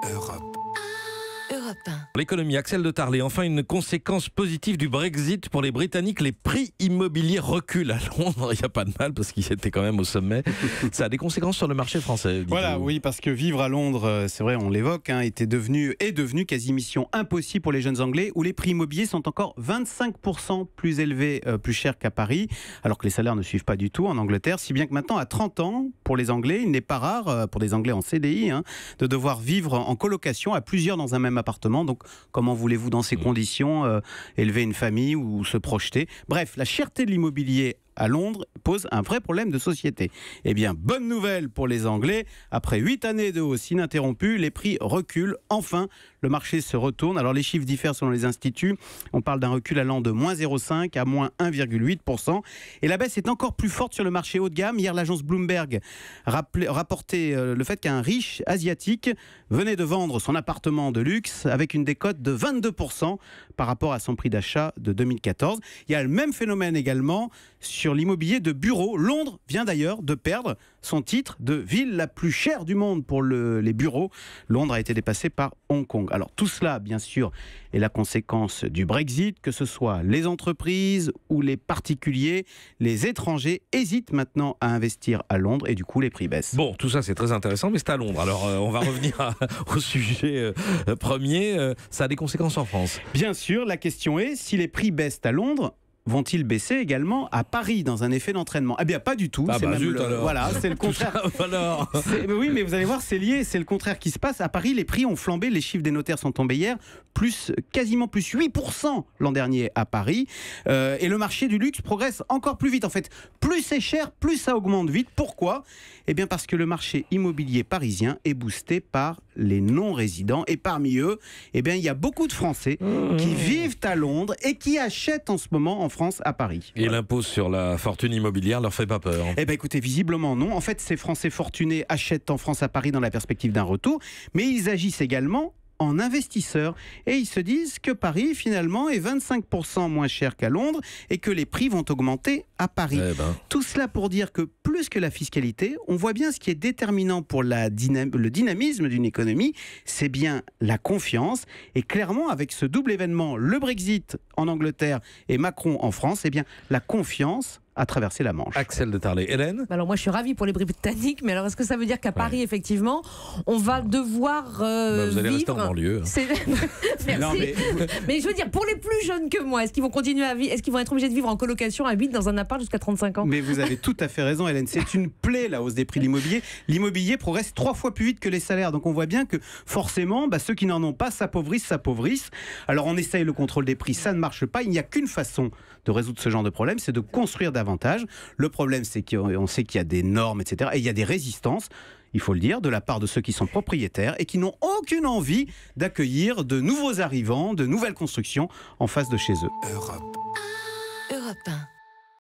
Europe 1. L'économie, Axel de Tarlé. Enfin, une conséquence positive du Brexit pour les Britanniques. Les prix immobiliers reculent à Londres. Il n'y a pas de mal parce qu'ils étaient quand même au sommet. Ça a des conséquences sur le marché français. Voilà, oui, parce que vivre à Londres, c'est vrai, on l'évoque, est devenu quasi mission impossible pour les jeunes Anglais, où les prix immobiliers sont encore 25% plus élevés, plus chers qu'à Paris, alors que les salaires ne suivent pas du tout en Angleterre. Si bien que maintenant, à 30 ans, pour les Anglais, il n'est pas rare, pour des Anglais en CDI, de devoir vivre en colocation à plusieurs dans un même appartement. Donc, comment voulez-vous, dans ces conditions, élever une famille ou se projeter? Bref, la cherté de l'immobilier à Londres pose un vrai problème de société. Eh bien, bonne nouvelle pour les Anglais. Après 8 années de hausse ininterrompue, les prix reculent. Enfin, le marché se retourne. Alors, les chiffres diffèrent selon les instituts. On parle d'un recul allant de moins 0,5 à moins 1,8%. Et la baisse est encore plus forte sur le marché haut de gamme. Hier, l'agence Bloomberg rapportait le fait qu'un riche asiatique venait de vendre son appartement de luxe avec une décote de 22% par rapport à son prix d'achat de 2014. Il y a le même phénomène également sur l'immobilier de bureaux. Londres vient d'ailleurs de perdre son titre de ville la plus chère du monde pour les bureaux. Londres a été dépassée par Hong Kong. Alors tout cela, bien sûr, est la conséquence du Brexit, que ce soit les entreprises ou les particuliers. Les étrangers hésitent maintenant à investir à Londres et du coup les prix baissent. Bon, tout ça c'est très intéressant, mais c'est à Londres. Alors on va revenir au sujet premier. Ça a des conséquences en France. Bien sûr, la question est, si les prix baissent à Londres, vont-ils baisser également à Paris dans un effet d'entraînement? Eh bien, pas du tout. Ah bah zut, alors. Voilà, c'est le contraire. Alors. Oui, mais vous allez voir, c'est lié. C'est le contraire qui se passe. À Paris, les prix ont flambé. Les chiffres des notaires sont tombés hier, quasiment plus 8% l'an dernier à Paris. Et le marché du luxe progresse encore plus vite. En fait, plus c'est cher, plus ça augmente vite. Pourquoi? Eh bien, parce que le marché immobilier parisien est boosté par les non-résidents. Et parmi eux, eh bien, il y a beaucoup de Français qui vivent à Londres et qui achètent en ce moment en France, à Paris. Et l'impôt sur la fortune immobilière leur fait pas peur? Eh bien, écoutez, visiblement non. En fait, ces Français fortunés achètent en France, à Paris, dans la perspective d'un retour, mais ils agissent également en investisseurs. Et ils se disent que Paris, finalement, est 25% moins cher qu'à Londres et que les prix vont augmenter à Paris. Tout cela pour dire que plus que la fiscalité, on voit bien ce qui est déterminant pour le dynamisme d'une économie, c'est bien la confiance. Et clairement, avec ce double événement, le Brexit en Angleterre et Macron en France, eh bien, la confiance a traversé la Manche. Axel de Tarlé. Hélène? Alors moi je suis ravie pour les Britanniques, mais alors est-ce que ça veut dire qu'à Paris effectivement on va devoir vous allez rester en vivre banlieue. Merci. Non, mais je veux dire, pour les plus jeunes que moi, est-ce qu'ils vont continuer à vivre, est-ce qu'ils vont être obligés de vivre en colocation à 8 dans un appart jusqu'à 35 ans? Mais vous avez tout à fait raison, Hélène. C'est une plaie, la hausse des prix de l'immobilier. L'immobilier progresse 3 fois plus vite que les salaires. Donc on voit bien que forcément, ceux qui n'en ont pas s'appauvrissent. Alors on essaye le contrôle des prix, ça ne marche pas. Il n'y a qu'une façon de résoudre ce genre de problème, c'est de construire davantage. Le problème, c'est qu'on sait qu'il y a des normes, etc. Et il y a des résistances, il faut le dire, de la part de ceux qui sont propriétaires et qui n'ont aucune envie d'accueillir de nouveaux arrivants, de nouvelles constructions en face de chez eux. Europe 1.